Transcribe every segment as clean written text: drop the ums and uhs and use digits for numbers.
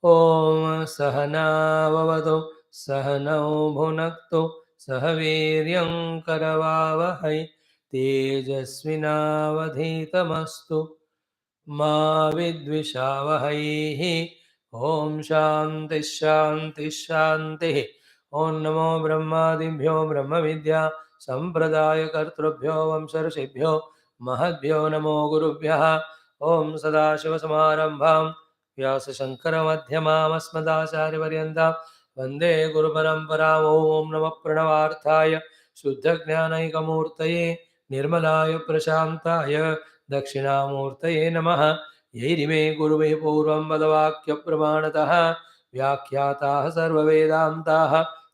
Om Sahanavavatu Sahanau Bhunaktu Sahaviryam Karavavahai Tejasvinavadhitamastu Ma Vidvishavahai. Om Shanti Shanti Shanti. Om Namo Brahmadibhyo Brahma Vidya Sampradaya Kartrubhyo Vamsarshibhyo Mahadbhyo Namo Gurubhyaha. Om Sadashiva Samarambham व्यासशङ्करमध्यमामस्मदाचार्यपर्यन्तां वन्दे गुरुपरम्पराम्। ॐ नमः प्रणवार्थाय शुद्धज्ञानैकमूर्तये निर्मलाय प्रशान्ताय दक्षिणामूर्तये नमः। यैरिमे गुरुवे पूर्वं वदवाक्यप्रमाणतः व्याख्याताः सर्ववेदान्ताः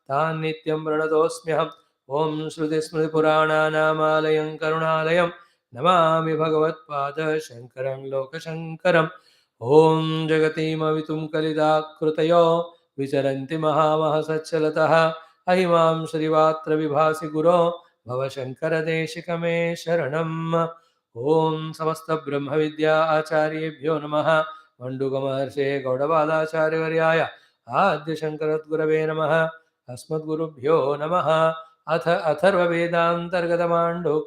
तान् नित्यं प्रणतोऽस्म्यहम्। ॐ श्रुतिस्मृतिपुराणानामालयं करुणालयं नमामि भगवत्पाद शङ्करं लोकशङ्करम्। Om Jagatim Kalidakrutayo Vicharanti Mahamahasachalataha Ahimam Shrivatra Vibhasi Guru Bhavashankara Deshikame Sharanam. Om Samasta Brahma Vidya Acharyebhyo Namaha Manduka Gaudavada Acharyavarya Adya Shankarat Gurave Namaha Asmat Gurubhyo Namaha Atha Atharva Vedantargata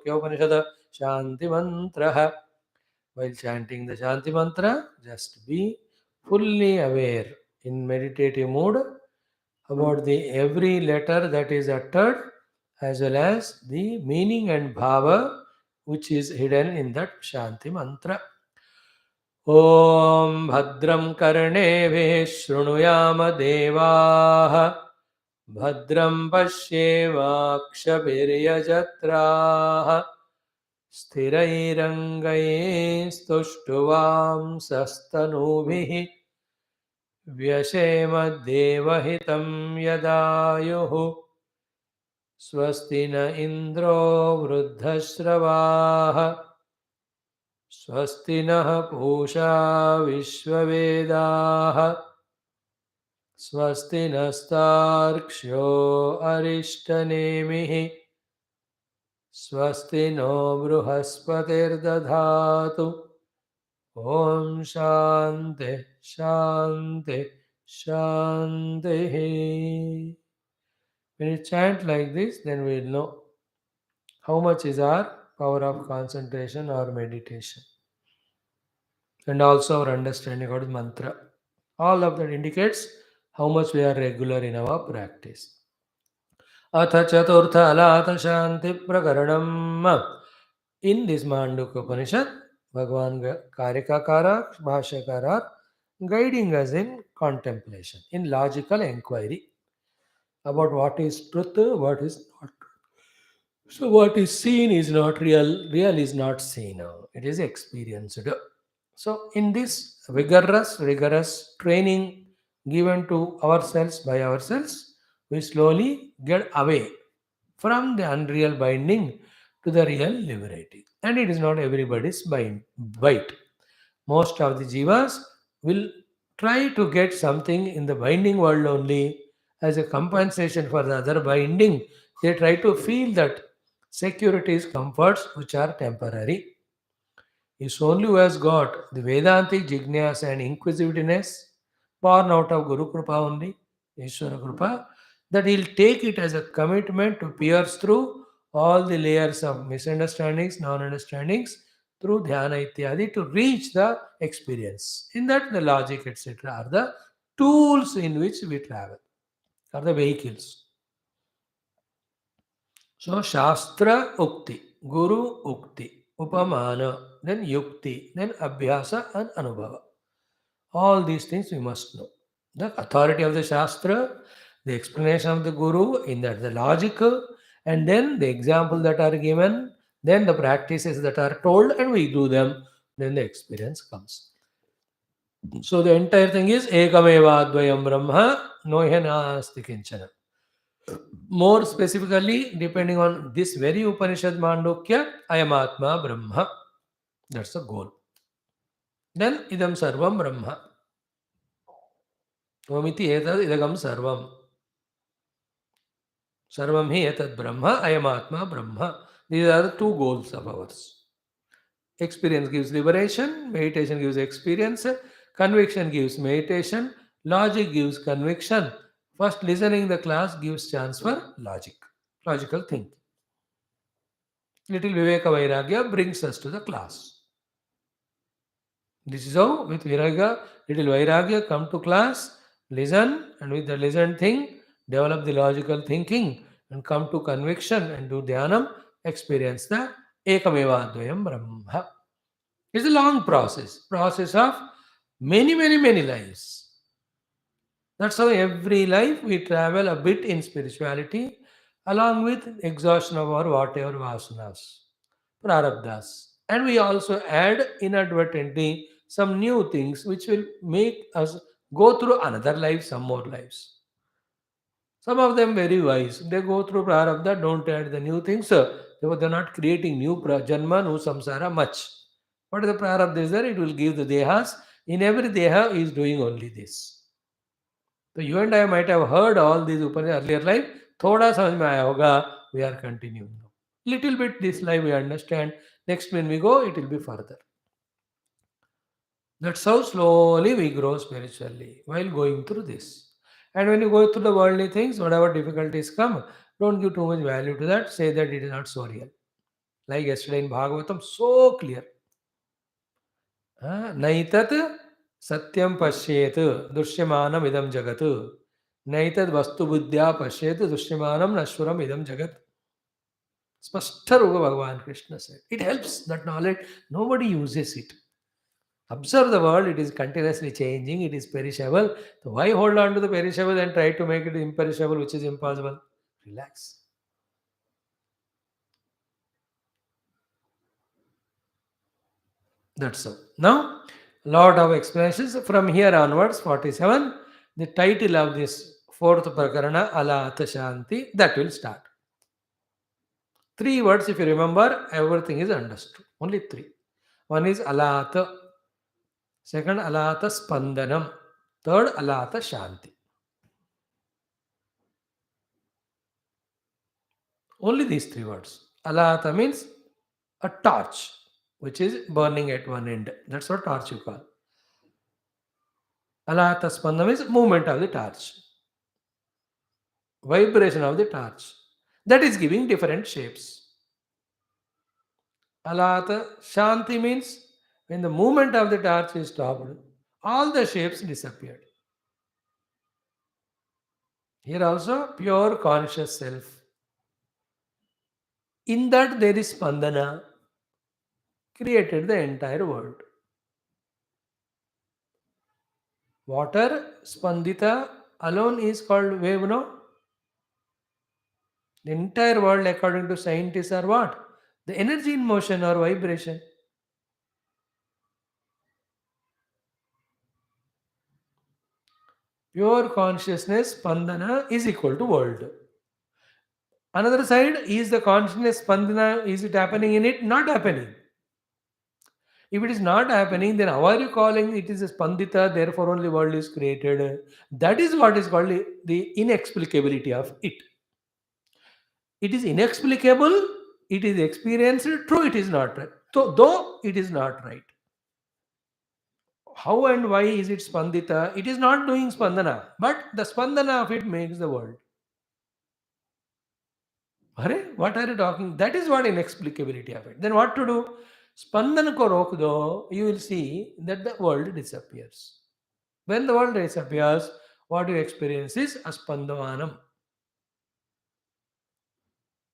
Upanishad Shanti Mantraha. While chanting the Shanti mantra, just be fully aware in meditative mode about the every letter that is uttered as well as the meaning and bhava which is hidden in that Shanti mantra. Om Bhadram Karneveh Shrunuyama Devaha Bhadram Pashyemakshabhiryajatraha स्थिरैरङ्गैस्तुष्टुवांसस्तनूभिः व्यशेमद्देवहितं यदायुः स्वस्ति न इन्द्रो वृद्धश्रवाः स्वस्ति नः पूषा विश्ववेदाः स्वस्ति नस्तार्क्ष्यो अरिष्टनेमिः स्वस्ति no बृहस्पतिर्दधातु ॐ शान्ति शान्ति शान्तिः. When you chant like this, then we will know how much is our power of concentration or meditation, and also our understanding of the mantra. All of that indicates how much we are regular in our practice. अथ चतुर्थ अलाथ शांति प्रकरणम. In this Mandukya Upanishad, Bhagavan Karikakara, Bhashyakara, guiding us in contemplation, in logical inquiry about what is truth, what is not truth. So what is seen is not real, real is not seen, it is experienced. So in this rigorous training given to ourselves by ourselves, we slowly get away from the unreal binding to the real liberating. And it is not everybody's bite. Most of the jivas will try to get something in the binding world only as a compensation for the other binding. They try to feel that securities, comforts which are temporary. It's only who has got the Vedantic jignasa and inquisitiveness born out of Guru Kripa only, Ishwara Kripa, that he'll take it as a commitment to pierce through all the layers of misunderstandings, non-understandings through dhyana ityadi to reach the experience. In that, the logic, etc., are the tools in which we travel, are the vehicles. So, Shastra Ukti, Guru Ukti, Upamana, then Yukti, then Abhyasa and Anubhava. All these things we must know. The authority of the Shastra, the explanation of the Guru, in that the logical, and then the example that are given, then the practices that are told, and we do them, then the experience comes. So the entire thing is Ekameva Advayam Brahma, Nohyanasti Kinchana. More specifically, depending on this very Upanishad Mandukya, I am Atma Brahma. That's the goal. Then Idam Sarvam Brahma. Omiti etad idagam sarvam. Sarvam hi etad Brahma, I am Atma Brahma. These are the two goals of ours. Experience gives liberation, meditation gives experience, conviction gives meditation, Logic gives conviction. First, listening the class gives chance for logical thinking. Little Viveka Vairagya brings us to the class. This is how, with Viraga, little Vairagya, come to class, listen, and with the listen thing, develop the logical thinking, and come to conviction and do dhyanam, experience the Ekameva Advayam Brahma. It's a long process of many lives. That's how every life we travel a bit in spirituality along with exhaustion of our whatever vasanas, prarabdhas. And we also add inadvertently some new things which will make us go through another life, some more lives. Some of them very wise. They go through prarabdha, don't add the new things. They're not creating new janma, no samsara much. What is the prarabdha is there? It will give the dehas. In every deha is doing only this. So you and I might have heard all these Upanishads earlier life. Thoda samajh mein aaya hoga. We are continuing now. Little bit this life we understand. Next when we go, it will be further. That's how slowly we grow spiritually while going through this. And when you go through the worldly things, whatever difficulties come, don't give too much value to that. Say that it is not so real. Like yesterday in Bhagavatam, so clear. नैतत् सत्यं पश्येत् दृश्यमानम् इदं जगत् नैतद् वस्तुबुद्ध्या पश्येत् दृश्यमानं नश्वरम् इदं जगत् Spashtaruga Bhagavan Krishna said. It helps, that knowledge. Nobody uses it. Observe the world, it is continuously changing, it is perishable. So why hold on to the perishable and try to make it imperishable, which is impossible? Relax. That's all. Now, lot of explanations from here onwards, 47. The title of this fourth prakarana, ALAATHA Shanti, that will start. Three words, if you remember, everything is understood. Only three. One is ALAATHA, second ALAATHA Spandanam, third ALAATHA Shanti. Only these three words. ALAATHA means a torch which is burning at one end. That's what torch you call. ALAATHA Spandanam is movement of the torch, vibration of the torch. That is giving different shapes. ALAATHA Shanti means when the movement of the torch is stopped, all the shapes disappeared. Here also, pure conscious self. In that there is Spandana, created the entire world. Water, Spandita, alone is called wave, no? The entire world, according to scientists, are what? The energy in motion or vibration. Pure consciousness, Spandana, is equal to world. Another side is the consciousness, Spandana, is it happening in it? Not happening. If it is not happening, then how are you calling it is a Spandita, therefore only world is created? That is what is called the inexplicability of it. It is inexplicable, it is experienced, true, it is not right. So, though it is not right. How and why is it Spandita? It is not doing Spandana, but the Spandana of it makes the world. Arey, what are you talking? That is what inexplicability of it. Then what to do? Spandana ko rok do, you will see that the world disappears. When the world disappears, what you experience is Aspandavanam.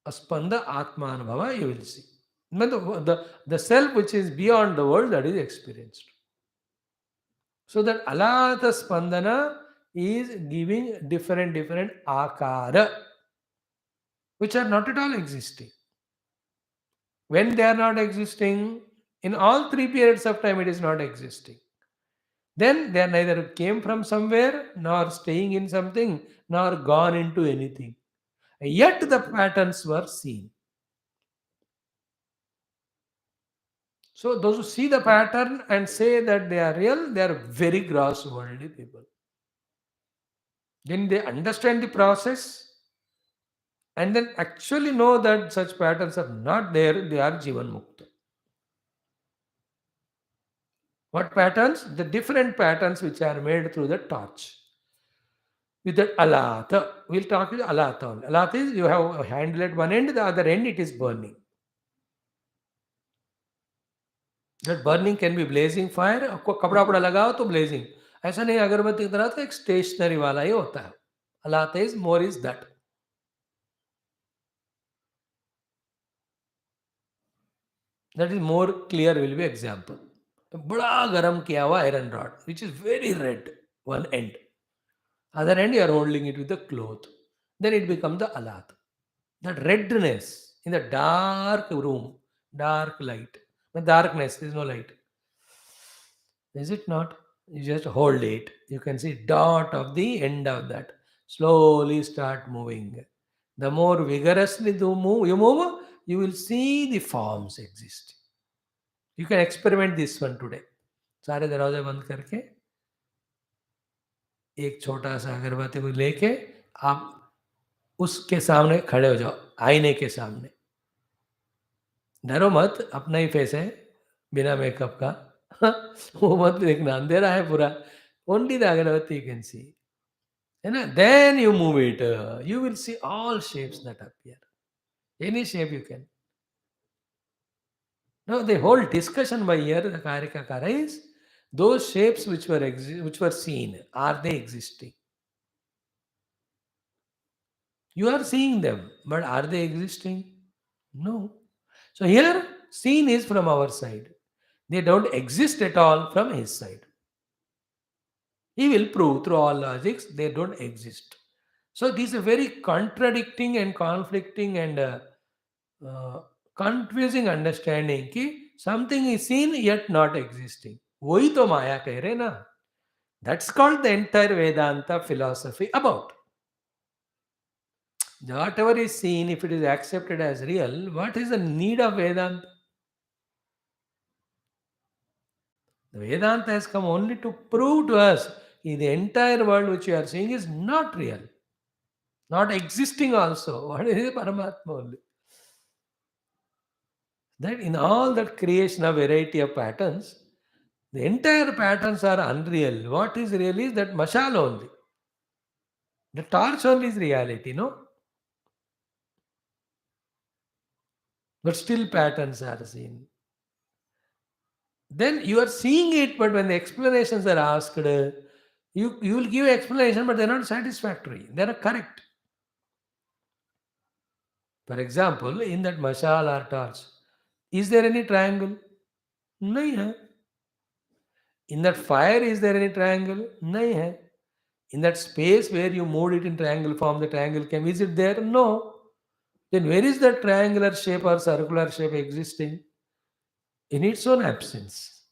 Aspanda Atmanabhava, you will see. When the self which is beyond the world, that is experienced. So that Alatha Spandana is giving different akara, which are not at all existing. When they are not existing, in all three periods of time, it is not existing. Then they are neither came from somewhere, nor staying in something, nor gone into anything. Yet the patterns were seen. So those who see the pattern and say that they are real, they are very gross worldly people. Then they understand the process and then actually know that such patterns are not there, they are Jivan Mukta. What patterns? The different patterns which are made through the torch. with that alatha. We'll talk with alatha only. Alatha is you have a handle at one end, the other end it is burning. That burning can be blazing fire. आपको कपड़ा वपड़ा लगाओ तो blazing. ऐसा नहीं अगरबत्ती की तरह, तो एक स्टेशनरी वाला ही होता है. Alatha is more is that. That is more clear will be example. बड़ा गरम किया हुआ iron rod which is very red one end. Other end you are holding it with the cloth. Then it becomes the alatha. That redness in the dark room, dark light. The darkness, there is no light. Is it not? You just hold it. You can see dot of the end of that. Slowly start moving. The more vigorously you move, you will see the forms exist. You can experiment this one today. सारे दरवाजे बंद करके एक छोटा सा अगरबत्ती को लेके आप उसके सामने खड़े हो जाओ, आईने के सामने. डरो मत, अपना ही फेस है बिना मेकअप का. वो मत देखना, अंधेरा है पूरा. Only the agarbatti you can see, है ना. Then you move it, you will see all shapes that appear. Any shape you can. Now the whole discussion by here the Karikakara is those shapes which were seen, are they existing? You are seeing them, but are they existing? No. So here seen is from our side. They don't exist at all from his side. He will prove through all logics they don't exist. So this is a very contradicting and conflicting and uh, confusing understanding कि something is seen yet not existing. वही तो माया कह रहे ना. That's called the entire Vedanta philosophy about. Whatever is seen, if it is accepted as real, what is the need of Vedanta? The Vedanta has come only to prove to us that the entire world which you are seeing is not real, not existing also. What is Paramatma only? That in all that creation of variety of patterns, the entire patterns are unreal. What is real is that mashal only. The torch only is reality, no? But still patterns are seen. Then you are seeing it, but when the explanations are asked, you will give explanation, but they're not satisfactory. They're not correct. For example, in that mashal or torch, is there any triangle? Nahi hai. In that fire, is there any triangle? Nahi hai. In that space where you moved it in triangle form, the triangle came, is it there? No. Then where is that triangular shape or circular shape existing? In its own absence.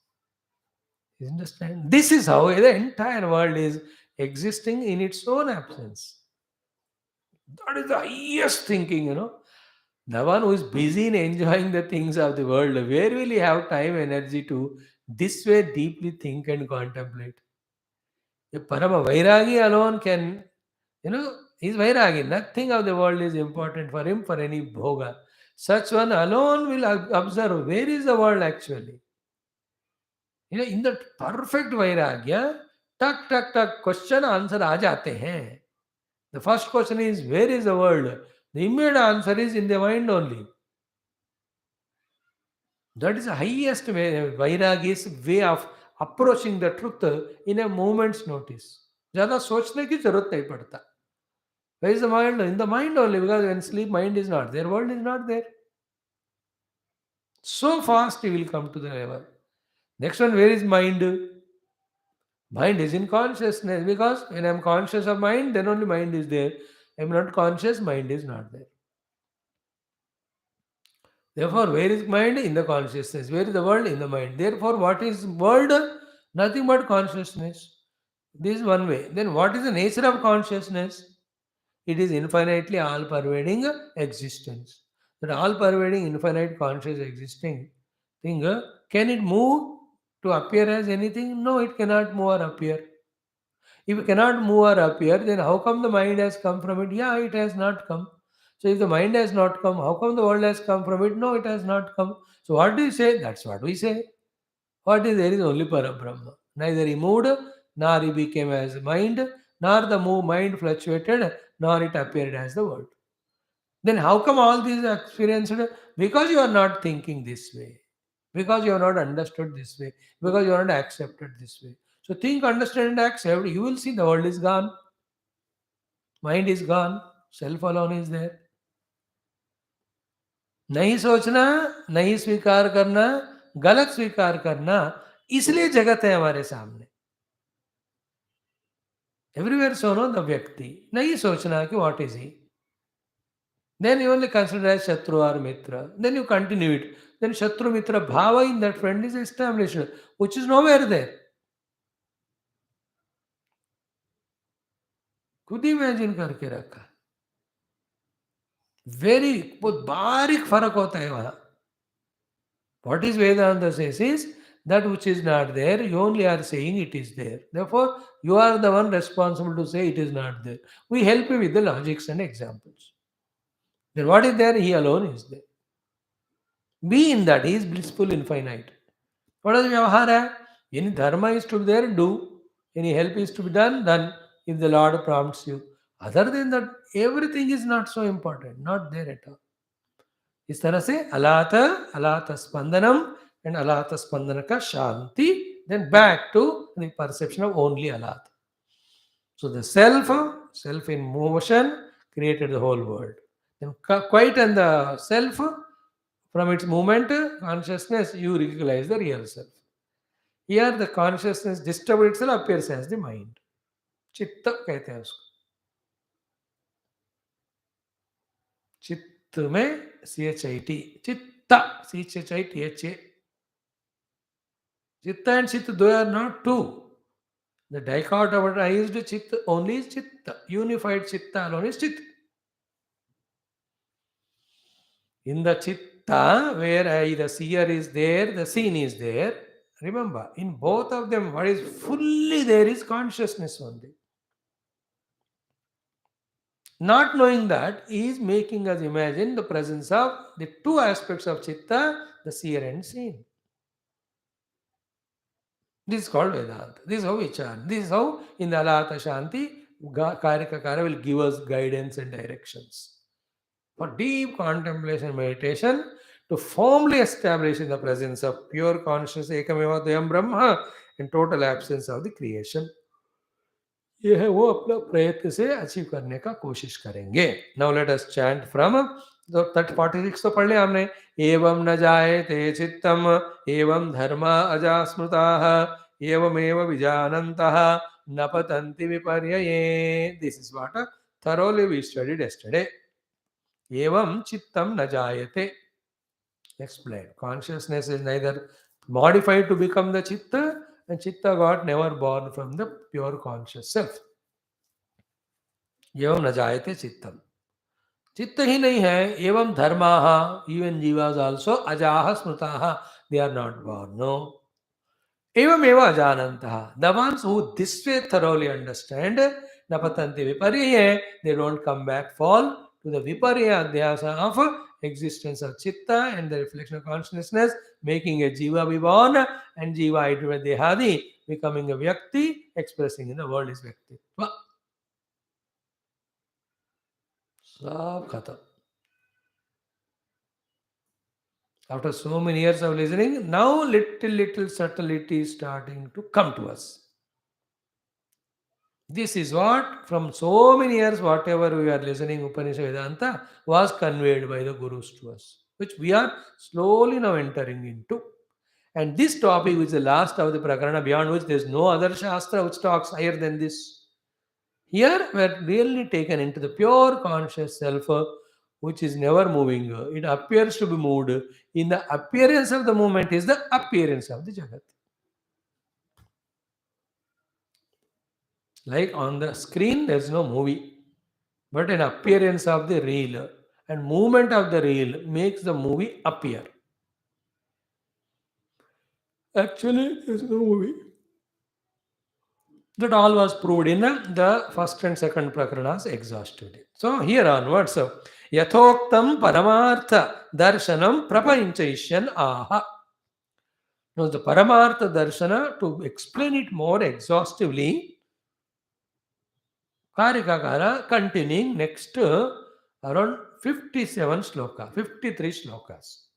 You understand? This is how the entire world is existing in its own absence. That is the highest thinking, The one who is busy in enjoying the things of the world, where will he have time, energy to this way deeply think and contemplate? A Parama Vairagi alone can, he's Vairagi. Nothing of the world is important for him for any bhoga. Such one alone will observe where is the world actually. In that perfect Vairagya, tuck, tuck, tuck, question, answer aa jate hain. The first question is, where is the world? The immediate answer is in the mind only. That is the highest way, Vairagi's way of approaching the truth in a moment's notice. ज़्यादा सोचने की जरूरत नहीं पड़ता. Where is the mind? In the mind only, because when sleep, mind is not there, world is not there. So fast he will come to the level. Next one, where is mind? Mind is in consciousness, because when I am conscious of mind, then only mind is there. I am not conscious, mind is not there. Therefore, where is mind? In the consciousness. Where is the world? In the mind. Therefore, what is world? Nothing but consciousness. This is one way. Then what is the nature of consciousness? It is infinitely all-pervading existence. That all-pervading, infinite, conscious existing thing, can it move to appear as anything? No, it cannot move or appear. If it cannot move or appear, then how come the mind has come from it? Yeah, it has not come. So if the mind has not come, how come the world has come from it? No, it has not come. So what do you say? That's what we say. What is there is only Parabrahma. Neither he moved, nor he became as mind, nor the mind fluctuated, nor it appeared as the world. Then how come all these are experienced? Because you are not thinking this way. Because you are not understood this way. Because you are not accepted this way. So think, understand, and accept. You will see the world is gone. Mind is gone. Self alone is there. नहीं सोचना, नहीं स्वीकार करना, गलत स्वीकार करना, इसलिए जगत है हमारे सामने. एवरीवेयर सो नो द व्यक्ति, नहीं सोचना कि what is he. Then you only consider as Shatru or Mitra. Then you continue it. Then Shatru Mitra Bhava in that friend is established, which is nowhere there. खुद imagine करके रखा. Very बहुत बारीक फर्क होता है वहां. What is Vedanta says is that which is not there, you only are saying it is there. Therefore, you are the one responsible to say it is not there. We help you with the logics and examples. Then what is there? He alone is there. Be in that. He is blissful infinite. What is Vyavahara? Any dharma is to be there, do. Any help is to be done, done. If the Lord prompts you. Other than that, everything is not so important. Not there at all. इस तरह से अलाथ अलाथ स्पंदनम and alatha spandana ka shanti, then back to the perception of only alatha. So the self in motion created the whole world. Then quite and the self, from its movement, consciousness, you recognize the real self. Here the consciousness disturbed itself appears as the mind. चित्त कहते हैं उसको. चित्त में CHIT, चित्ता, CHITHA. Chitta and Chitta, they are not two. The dichotomized Chitta only is Chitta. Unified Chitta alone is Chitta. In the Chitta, where the seer is there, the seen is there. Remember, in both of them, what is fully there is consciousness only. Not knowing that is making us imagine the presence of the two aspects of Chitta, the seer and seen. This is called Vedanta. This is how we chant. This is how in the ALAATHA Shanti, Karikakara will give us guidance and directions. For deep contemplation and meditation, to firmly establish in the presence of pure conscious Ekameva Dvayam Brahma and total absence of the creation. ये है वो अपना प्रयत्न से achieve करने का कोशिश करेंगे. Now let us chant from 46 तो पढ़ लिया हमने. एवं न जायते चित्तम एवं धर्मा अजास्मृताः एवमेव विजानन्तः न पतन्ति विपर्यये. This is what thoroughly we studied yesterday. एवं चित्तम न जायते. Explain. Consciousness is neither modified to become the chitta, and chitta got never born from the pure conscious self. एवं न जायते चित्तम. चित्त ही नहीं है. एवं धर्माः, even jivas also, ajaha smrutaः, they are not born. No. एवं एव अजानन्तः, the ones who this way thoroughly understand, न पतन्ति विपर्यये, they don't come back, fall to the viparya adhyasa of existence of chitta and the reflection of consciousness, making a jiva be born, and jiva idva dehadi, becoming a vyakti, expressing in the world is vyakti. सब खत्म. After so many years of listening, now little subtlety is starting to come to us. This is what, from so many years, whatever we are listening, Upanishad Vedanta, was conveyed by the Gurus to us, which we are slowly now entering into. And this topic, which is the last of the Prakarana, beyond which there is no other Shastra which talks higher than this. Here, we are really taken into the pure conscious self, which is never moving. It appears to be moved. In the appearance of the movement is the appearance of the Jagat. Like on the screen, there is no movie, but an appearance of the reel and movement of the reel makes the movie appear. Actually, there is no movie. That all was proved in the first and second prakaranas exhaustively. So here onwards, yathoktam paramartha darshanam prapanchaishyan aha. Now the paramartha darshana, to explain it more exhaustively, Karikakara continuing next around 57 sloka, 53 slokas.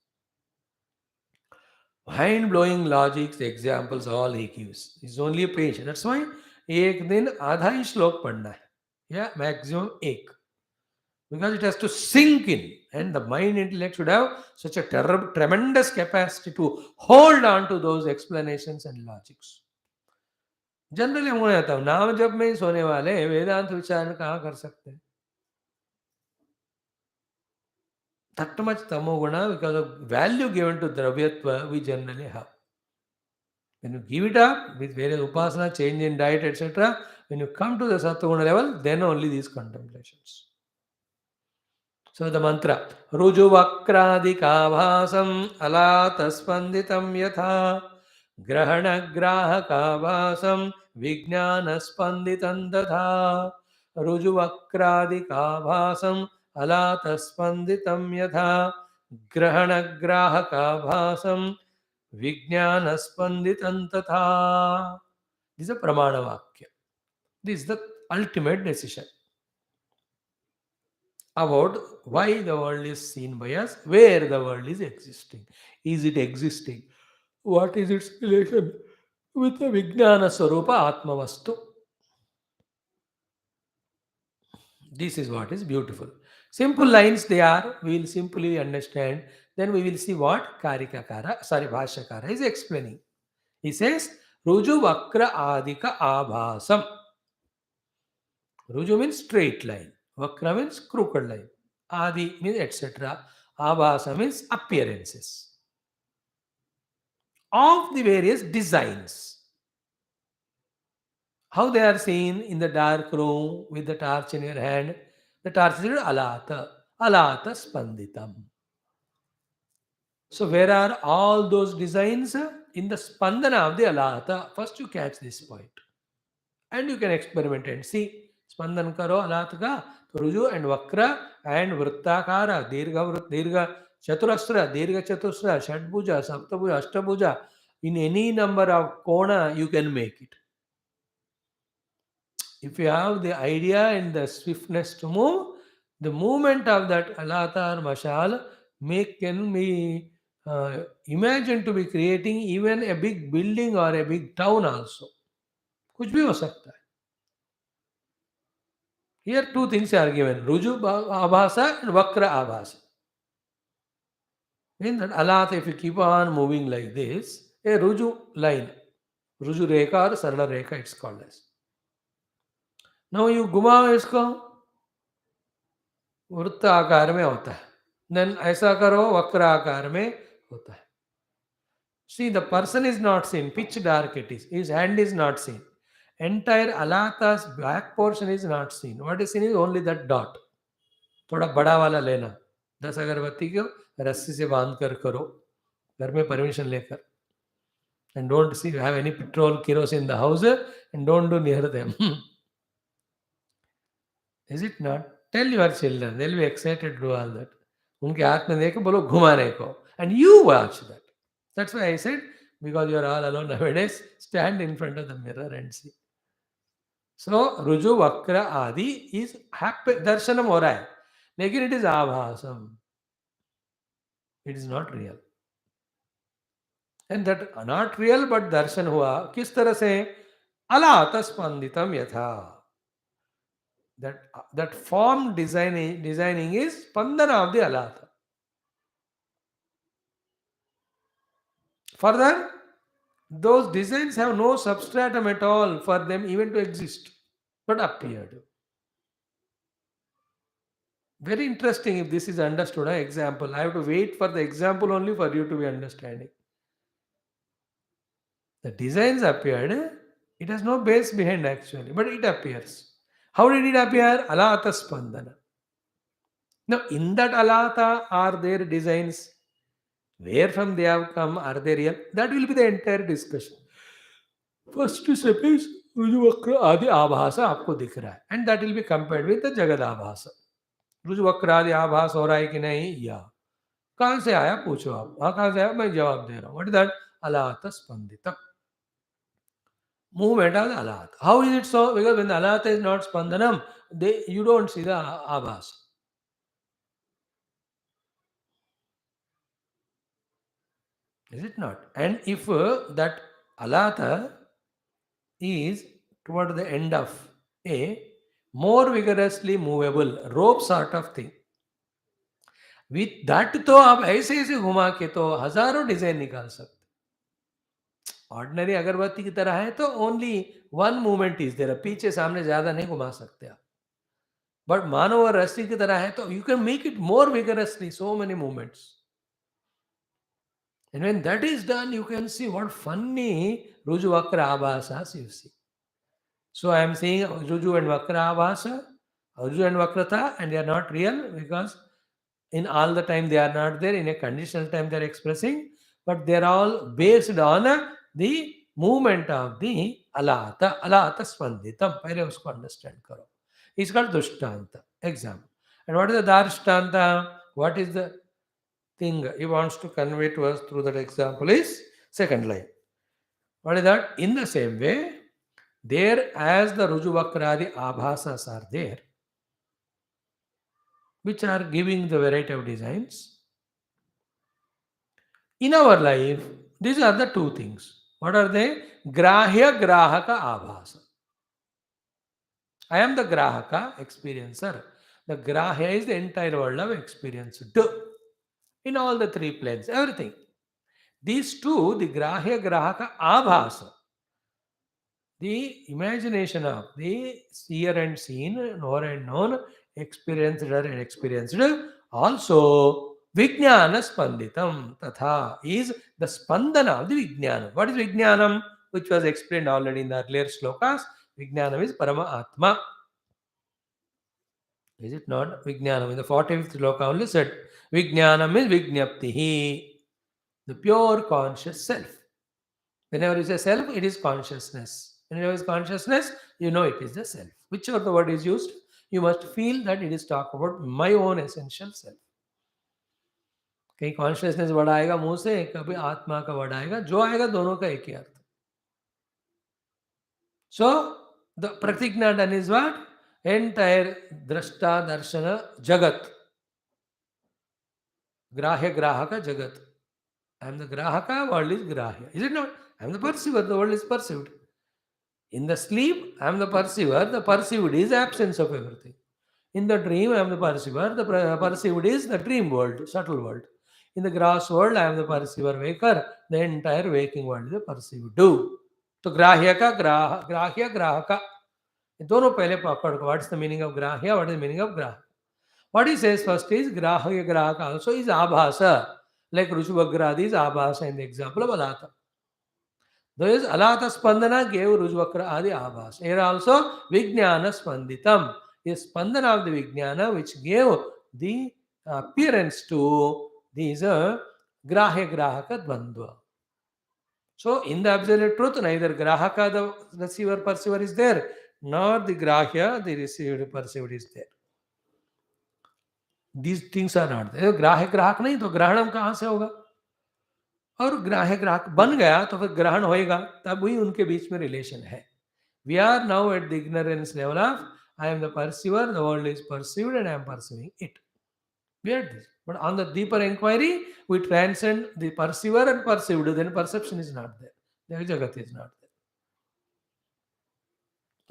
Mind-blowing logics, examples, all he gives. It's only a page. That's why एक दिन आधा ही श्लोक पढ़ना है, या maximum एक, because it has to sink in, and the mind intellect should have such a tremendous capacity to hold on to those explanations and logics. Generally हम कहता हूँ नाम जब में ही सोने वाले वेदांत विचार कहाँ कर सकते हैं? That much tamoguna, because of value given to dravyatva, we generally have. When you give it up with various upasana, change in diet, etc., when you come to the sattva level, then only these contemplations. So the mantra, Rujuvakradikavasam alataspanditam yatha grahanagrahakavasam vijnanaspanditam datha Rujuvakradikavasam alataspanditam yatha grahanagrahakavasam vijnanaspanditam tatha. This is a pramana vakya. This is the ultimate decision about why the world is seen by us, where the world is existing. Is it existing? What is its relation with the Vijnana Swarupa Atmavastu? This is what is beautiful. Simple lines they are, we will simply understand. Then we will see what Bhashyakara is explaining. He says, Ruju Vakra Adika Abhasam. Ruju means straight line. Vakra means crooked line. Adi means etc. Abhasa means appearances of the various designs. How they are seen in the dark room with the torch in your hand. The torch is ALAATHA. ALAATHA Spanditam. So where are all those designs? In the spandana of the ALAATHA. First you catch this point. And you can experiment and see. Spandan karo ALAATHA ka. Ruju and Vakra and Vrittakara. Dirgha Chaturasra, Dirgha Chaturasra, Shadbhuja, Saptabhuja, Ashtabhuja. In any number of kona you can make it. If you have the idea and the swiftness to move, the movement of that ALAATHA or Mashal can be imagined to be creating even a big building or a big town also. कुछ भी हो सकता है. Here two things are given, Ruju Abhasa and Vakra Abhasa. In that ALAATHA, if you keep on moving like this, a Ruju line, Ruju Rekha or Sarala Rekha it's called as. Now you घुमाओ इसको, वृत्त आकार में होता है. Then ऐसा करो, वक्र आकार में होता है. See, the person is not seen, pitch dark it is. His hand is not seen. Entire ALAATHA's back portion is not seen. What is seen is only that dot. थोड़ा बड़ा वाला लेना. 10 अगरबत्ती को रस्सी से बांध कर करो, घर में परमिशन लेकर. And don't see you have any petrol, kerosene in the house, and don't do near them. Is it not? Tell your children, they'll be excited to do all that. उनके हाथ में देखो, बोलो घुमाने को. And you watch that. That's why I said, because you are all alone nowadays, stand in front of the mirror and see. So, Ruju Vakra Adi is happy, darshanam ho raha hai. Lekin it is abhasam. It is not real. And that not real but darshan hua. Kis tarah se? ALAATHA Spanditam yatha. That form designing is spandana of the ALAATHA. Further, those designs have no substratum at all for them even to exist, but appeared. Very interesting if this is understood. Example. I have to wait for the example only for you to be understanding. The designs appeared. It has no base behind actually, but it appears. How did it appear? ALAATHA Spandana. Now, in that ALAATHA are there designs. Where from they have come? Are they real? That will be the entire discussion. First step is Rujuvakra Adi Abhasa आपको दिख रहा है, and that will be compared with the Jagad Abhasa. रुजुवक्र आदि आभास हो रहा है कि नहीं, या कहां से आया पूछो आप, कहां से आया मैं जवाब दे रहा हूं. What is that? ALAATHA Spandita. movement of the ALAATHA. How is it so? Because when the ALAATHA is not Spandanam, you don't see the Abhas. Is it not? And if that ALAATHA is toward the end of a more vigorously movable rope sort of thing, with that तो आप ऐसे ऐसे घुमा के तो हजारों design निकाल सकते. ऑर्डिनरी अगरबत्ती की तरह है तो only one movement is there, पीछे सामने ज्यादा नहीं घुमा सकते आप. बट मानो और रस्सी की तरह है तो you can make it more vigorously, so many movements. And when that is done you can see what funny रुजु वक्र आभासास you see. So I am saying Ruju and Vakra Abhasa, Ruju and Vakrata, and they are not real because in all the time they are not there. In a conditional time they are expressing, but they are all based on the movement of the ALAATHA. ALAATHA Spanditam. पहले उसको understand करो. It's called Dushtanta. Example. And what is the Darshtanta? What is the thing he wants to convey to us through that example is second line. What is that? In the same way, there as the Rujuvakradi Abhasas are there, which are giving the variety of designs. In our life, these are the two things. What are they? Grahya Grahaka Abhasa. I am the Grahaka, experiencer. The Grahya is the entire world of experience. In all the three planes, everything. These two, the Grahya Grahaka Abhasa, the imagination of the seer and seen, knower and known, experienced and experienced, also Vijnana Spanditam Tatha is the Spandana of the Vijnanam. What is Vijnanam? Which was explained already in the earlier slokas. Vijnanam is Parama Atma. Is it not? Vijnanam in the 45th sloka only said Vijnanam is Vijnaptihi, the pure conscious self. Whenever you say self, it is consciousness. Whenever it is consciousness, you know it is the self. Whichever the word is used, you must feel that it is talk about my own essential self. कहीं consciousness word आएगा मुंह से, कभी आत्मा का word आएगा, जो आएगा दोनों का एक ही अर्थ. So the pratigna done is what? Entire drashta darshana jagat. Grahya grahaka jagat. I am the grahaka, world is grahya. Is it not? I am the perceiver, the world is perceived. In the sleep, I am the perceiver, the perceived is absence of everything. In the dream, I am the perceiver, the perceived is the dream world, subtle world. In the gross world, I am the perceiver, waker, the entire waking world is the perceived. तो ग्राह्य का ग्राह्य ग्राहक, ये दोनों पहले पकड़. What is the meaning of ग्राह्य, what is the meaning of ग्राहक? What is says first is ग्राह्य ग्राहक आल्सो इज आभासा, like Rujuvakradi is Abhasa in the example of ALAATHA. Those ALAATHA Spandana gave Rujuvakra Adi Abhasa. Here also Vijnana Spanditam is Spandana of the Vijnana which gave the appearance to these Grahya Grahaka Dvandva. So in the absolute truth, neither Grahaka, the receiver perceiver is there, nor the Grahya, the received perceived is there. These things are not there. ग्राह्य ग्राहक नहीं तो ग्रहणम कहाँ से होगा? और ग्राह्य ग्राहक बन गया तो फिर ग्रहण होएगा, तब भी उनके बीच में रिलेशन है. We are now at the ignorance level of I am the perceiver, the world is perceived and I am perceiving it. We are this. But on the deeper inquiry, we transcend the perceiver and perceived, then perception is not there. The Jagat is not there.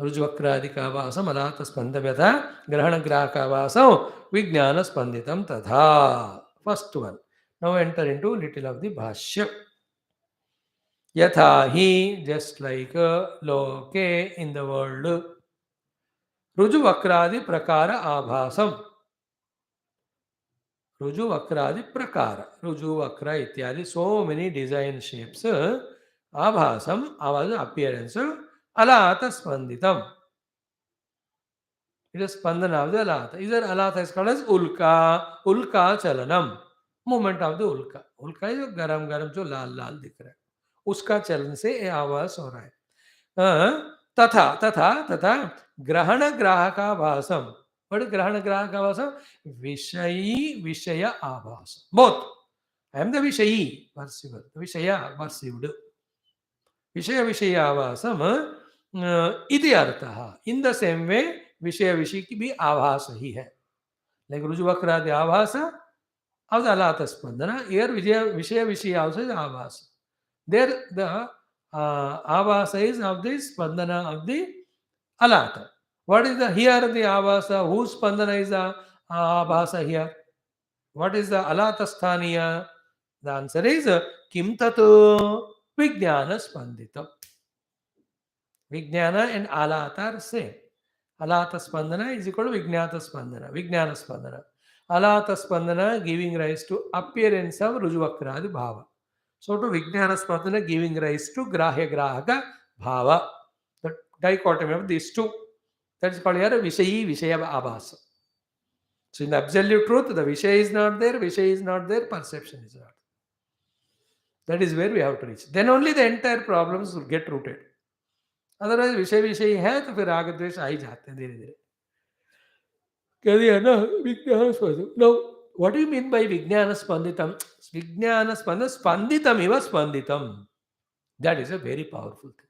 रुजुवक्रादिकावासम अलाथ स्पंदम यथा ग्रहण ग्राहकावासम विज्ञान स्पंदितम तथा. First one. Now enter into little of the bhashya. Yatha hi, just like loke in the world. Rujuvakradi prakara abhasam. Rujuvakradi prakara. Rujuvakra ityadi, so many design shapes. Abhasam, avas appearance. Alaatha spanditam. It is spandana of the alaatha. Either alaatha is called as ulka, ulka chalanam. Movement of the ulka. Ulka is garam garam जो लाल लाल दिख रहा है, उसका चलन से ये आवाज हो रहा है. तथा तथा तथा ग्रहण ग्राहका भासम. What is ग्रहण ग्राहका भासम? विषयी विषय आभास. Both. I am the विषयी, perceiver. The विषया, perceived. Vishaya Vishayavasam iti artha. In the same way, Vishaya Vishi ki bhi avasa hi hai. Like Rujuvakradi avasa of the Alatha Spandana. Here Vishaya Vishi also is avasa. There the avasa is of the Spandana of the Alatha. What is the here the avasa? Whose Spandana is the avasa here? What is the Alatha Sthaniya? The answer is Kim Tatu Vijnana Spandita. Vijnana and Alatha are same. Alatha Spandana is equal to Vijnata Spandana. Vijnana Spandana. Alatha Spandana giving rise to appearance of Rujuvakradi Bhava. So to Vijnana Spandana giving rise to Grahya Grahaka Bhava. The dichotomy of these two. That is called here Vishayi Vishaya Abhasa. So in the absolute truth, the Vishaya is not there, Vishaya is not there, perception is not. That is where we have to reach. Then only the entire problems will get rooted. Otherwise, विषय विषय है तो फिर राग द्वेष आ ही जाते हैं धीरे धीरे. कह दिया ना विज्ञान स्पंदितम. Now, what do you mean by विज्ञान स्पंदितम? विज्ञान स्पंदितम इव स्पंदितम. That is a very powerful thing.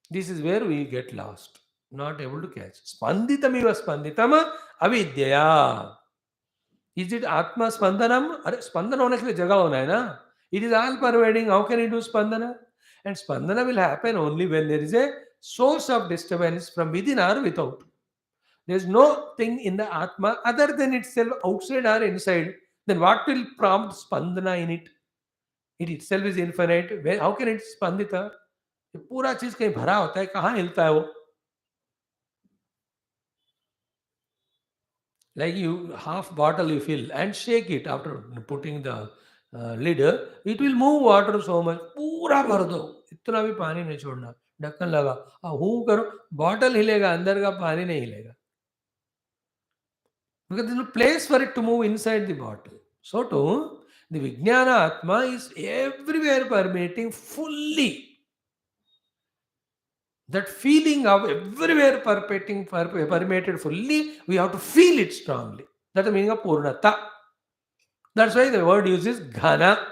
This is where we get lost, not able to catch. Spanditam iva spanditam avidyaya. Is it Atma Spandanam? Spandana होने के लिए जगह होना है ना. It is all pervading. How can it do Spandana? And Spandana will happen only when there is a source of disturbance from within or without. There is no thing in the Atma other than itself, outside or inside. Then what will prompt Spandana in it? It itself is infinite. How can it Spandita? ये पूरा चीज कहीं भरा होता है, कहाँ हिलता है वो? Like you half bottle you fill and shake it after putting the lid, it will move water so much. पूरा भर दो, इतना भी पानी नहीं छोड़ना. ढक्कन लगा, हूँ करो, बॉटल हिलेगा, अंदर का पानी नहीं हिलेगा. Because there is no place for it to move inside the bottle. So too, the Vijnana Atma is everywhere permeating fully. That feeling of everywhere permeated fully, we have to feel it strongly. That's the meaning of Purnata. That's why the word uses Ghana.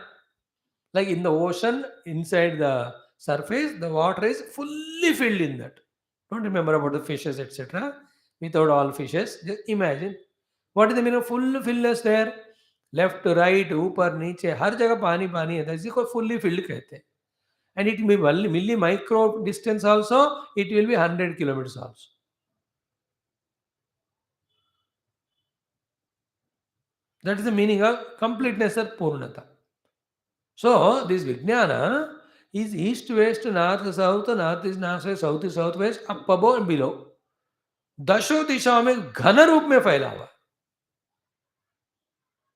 Like in the ocean, inside the surface, the water is fully filled in that. Don't remember about the fishes, etc. Without all fishes, just imagine. What is the meaning of full fullness there? Left, right, ऊपर, नीचे, हर जगह पानी पानी है. इसी को fully filled कहते हैं. And it will be milli micro distance also, it will be 100 kilometers also. That is the meaning of completeness or Purnata. So, this Vijnana is east, west, north, south, north is north, south is southwest, up above and below. दशों दिशाओं में घन रूप में फैला हुआ.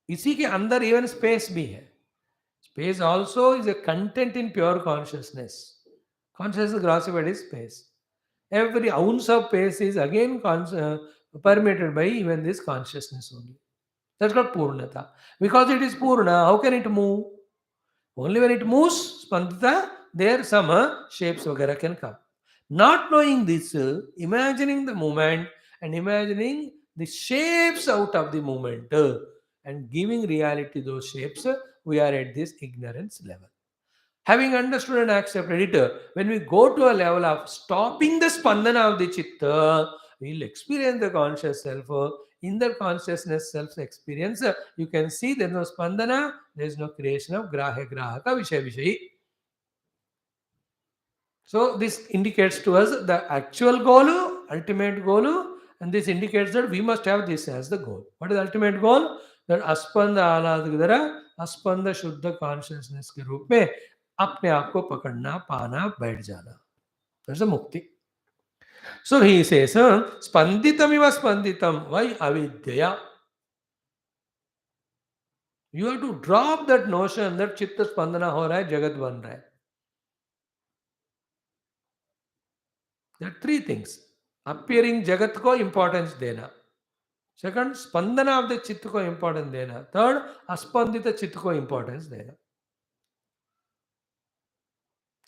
इसी के अंदर even space भी है. Space also is a content in pure consciousness. Consciousness classified is space. Every ounce of space is again permeated by even this consciousness only. That's called Purnata. Because it is Purna, how can it move? Only when it moves, Spandita, there some shapes vagara can come. Not knowing this, imagining the movement and imagining the shapes out of the movement and giving reality to those shapes, we are at this ignorance level. Having understood and accepted it, when we go to a level of stopping the spandana of the chitta, we will experience the conscious self. In the consciousness self experience, you can see there is no spandana, there is no creation of grahya grahaka vishaya vishayi. So this indicates to us the actual goal, ultimate goal, and this indicates that we must have this as the goal. What is the ultimate goal? That aspanda आह्लाद के द्वारा aspanda शुद्ध consciousness के रूप में अपने आप को पकड़ना, पाना, बैठ जाना. That's a mukti. So he says, spanditam iva spanditam. Why avidyaya? You have to drop that notion that chitta spandana हो रहा है, जगत बन रहा है. There are three things. Appearing jagat को importance देना. Second, spandana of the चित्त को importance देना. Third, aspandita चित्त को importance देना.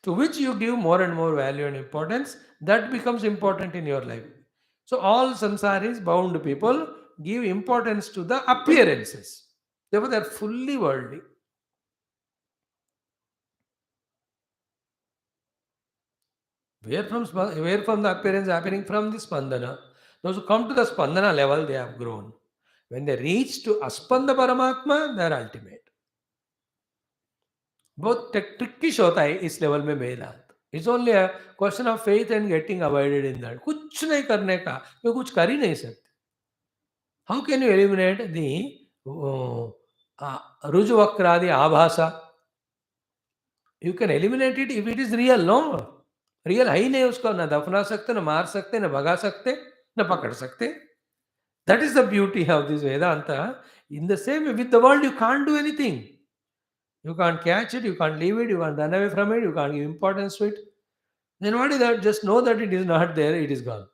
To which you give more and more value and importance, that becomes important in your life. So all samsaris, bound people, give importance to the appearances. Therefore, they are fully worldly. Where from the appearance happening from the spandana. Those who come to the spandana level, they have grown. When they reach to aspanda paramatma, they are ultimate. बहुत ट्रिकिश होता है इस level में मेरा. It's only a question of faith and getting avoided in that. कुछ नहीं करने का, वो कुछ कर ही नहीं सकते. How can you eliminate the रुजुवक्रादि आभासा? You can eliminate it if it is real. No, real है ही नहीं. उसको ना दफना सकते, ना मार सकते, ना भगा सकते, ना पकड़ सकते. That is the beauty of this Vedanta. In the same way with the world you can't do anything. You can't catch it, you can't leave it, you can't run away from it, you can't give importance to it. Then what is that? Just know that it is not there, it is gone.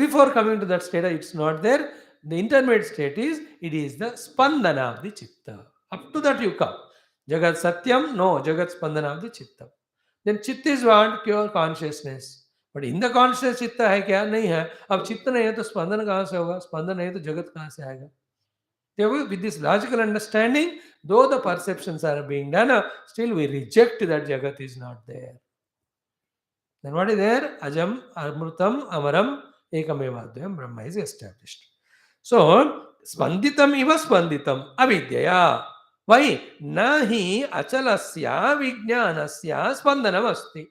Before coming to that state, it's not there. The intermediate state is, it is the spandana of the chitta. Up to that you come. Jagat Satyam, no, Jagat Spandana of the chitta. Then chitta is what? Pure consciousness. But in the consciousness chitta है क्या? नहीं है. अब चित्त नहीं है तो स्पंदन कहाँ से होगा? स्पंदन नहीं है तो जगत कहाँ से आएगा? Therefore, with this logical understanding, though the perceptions are being done, still we reject that Jagat is not there. Then what is there? Ajam, Amrutam, Amaram, Ekamevadhyam, Brahma is established. So, Spanditam iva Spanditam, Avidyaya. Why? Nahi achalasya vijnanasya spandanam asti.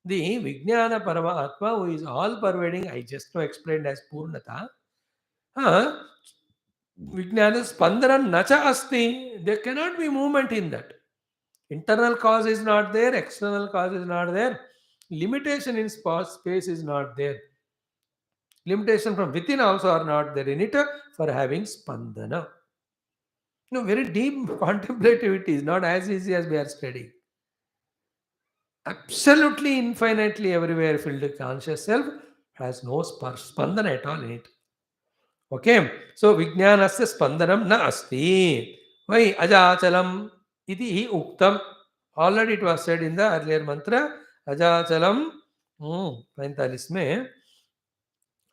The Vijnana Paramatma, who is all pervading, I just now explained as Purnata. Vijnana spandana nacha asti. There cannot be movement in that. Internal cause is not there, external cause is not there. Limitation in space is not there. Limitation from within also are not there in it for having spandana. No, very deep contemplativity is not as easy as we are studying. Absolutely infinitely everywhere filled conscious self has no spandana at all in it. Okay, so Vijnanasya spandanam na asti. Why? Ajachalam iti hi uktam. Already it was said in the earlier mantra. Ajachalam 45 में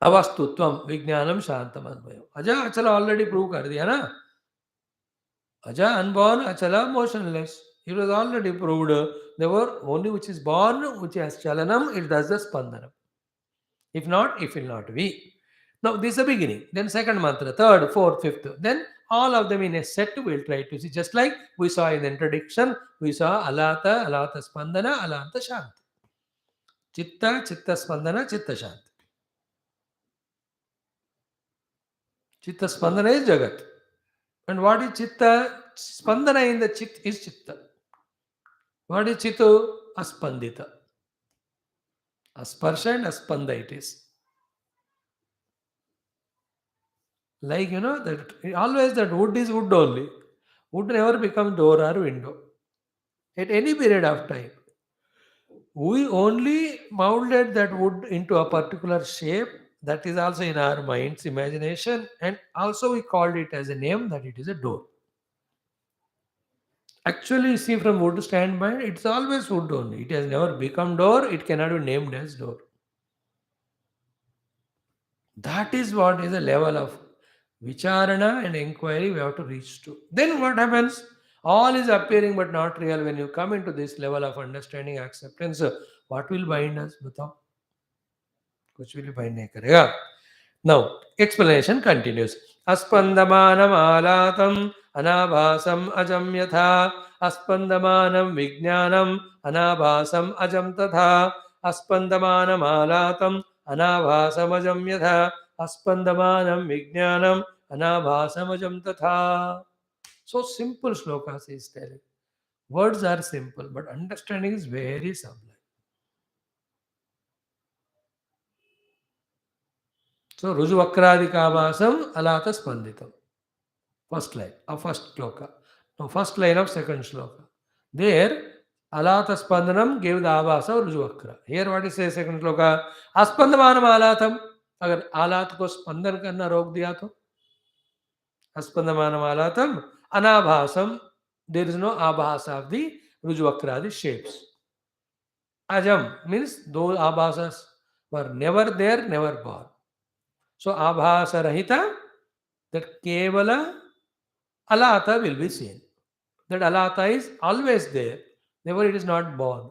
अवस्तुत्वम विज्ञानम शांतम अन्वयम. अजा अचल already prove कर दिया ना. अजा unborn Achala motionless. It was already proved. Therefore, only which is born, which has chalanam, it does the spandanam. If not, it will not be. Now, this is the beginning. Then second mantra, third, fourth, fifth. Then all of them in a set we'll try to see. Just like we saw in the introduction, we saw ALAATHA, ALAATHA Spandana, ALAATHA Shanti. Chitta, Chitta Spandana, Chitta Shanti. Chitta Spandana is Jagat. And what is Chitta? Spandana in the Chit is Chitta. What is Chittu? Aspandita. Asparsha and Aspanda it is. Like, that always that wood is wood only. Wood never becomes door or window. At any period of time. We only molded that wood into a particular shape. That is also in our mind's imagination. And also we called it as a name that it is a door. Actually, see from wood standpoint, it's always wood only. It has never become door. It cannot be named as door. That is what is the level of vicharana and inquiry we have to reach to. Then what happens? All is appearing but not real. When you come into this level of understanding, acceptance, what will bind us? Batao. Kuch will bind nahi karega. Now, explanation continues. Aspandamanam alatam anabhasam ajam yatha. Aspandamanam vijnanam anabhasam ajam tatha. Aspandamanam alatam anabhasam ajam yatha. Aspandamanam vijnanam anabhasam ajam tatha. So simple slokas is telling. Words are simple, but understanding is very sublime. So Rujuvakrādikāvāsam Alātha Spanditam. First line of first shloka. Now first line of second shloka. There Alātha Spandanam gave the Avasa of Rujuvakra. Here what is say second shloka? Aspandamanam Alātham. अगर आलात को स्पंदन करना रोक दिया तो अस्पंदमानम आलातम अनाभासम. There is no abhasa of the Rujuvakradi shapes. Ajam means those abhasas were never there, never born. So abhasa rahita, that kevala alata will be seen. That alata is always there. Therefore it is not born.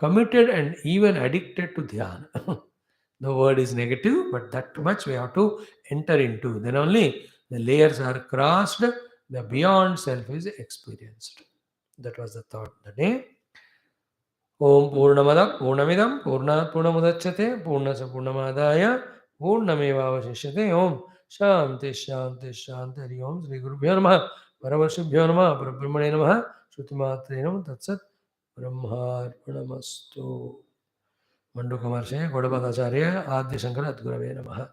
committed and even addicted to dhyana. The word is negative, but that much we have to enter into. Then only the layers are crossed, the beyond self is experienced. That was the thought of the day. Om Purnamada Purnamidam Purnat Purnamudachyate Purnasa Purnamadaya Purnamevavashishyate Om Shanti Shanti Shanti Hari Om Sri Gurubhyo Namaha Paramashibhyo Namaha Parabrahmane Namaha Shrutimatre Namaha Tatsat Brahmarpanamastu. Manduka Maharshi, Godapatacharya, Adi Shankara Adgurave Namaha.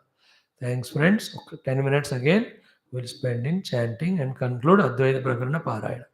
Thanks, friends. 10 minutes again we'll spend in chanting and conclude Advaita Prakarana Parayana.